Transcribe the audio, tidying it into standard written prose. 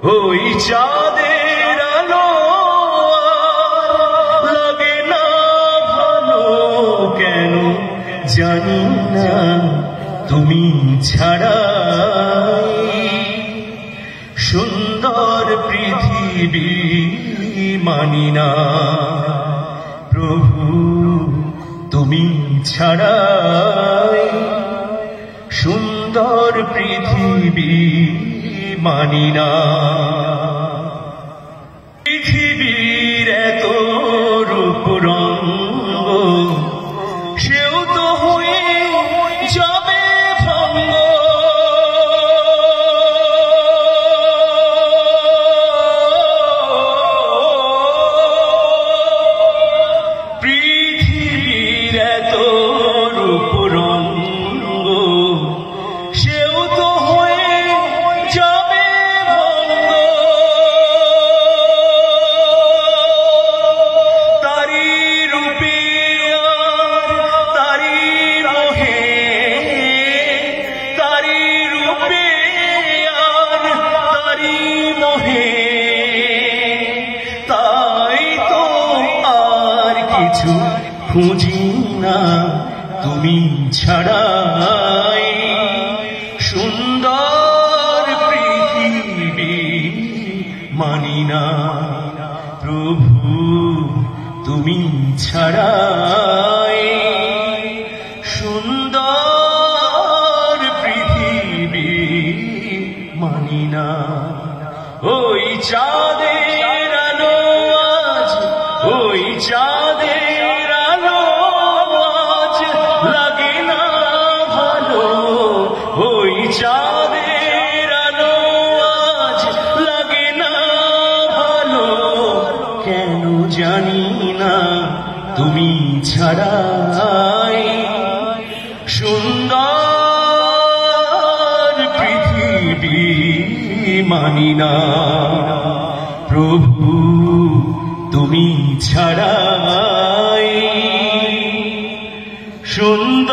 ওই চাঁদের আলো লাগে না ভালো কেন জানি না তুমি ছাড়া সুন্দর পৃথিবী মানি না প্রভু তুমি ছাড়া সুন্দর পৃথিবী মানি না। পৃথিবীর এত রূপ রঙ্গ সেও তো হয়ে যাবে ভঙ্গ। পৃথিবীর এত রূপ রঙ্গ সেও তো হয়ে যাবে ভঙ্গ। তারি রূপে আর তারি মোহে, তারি রূপে আর তারি মোহে, তাই তো আর কিছু খুঁজি না তুমি ছাড়াই সুন্দর পৃথিবী মানি না প্রভু তুমি ছাড়াই সুন্দর পৃথিবী মানি না। ওই চাঁদের আলো আজ, ওই চাঁদের আলো আজ লাগে না ভালো, ওই চাঁদের আলো আজ লাগে না ভালো কেন জানি না তুমি ছাড়াই সুন্দর পৃথিবী মানি না প্রভু তুমি ছাড়াই সুন্দর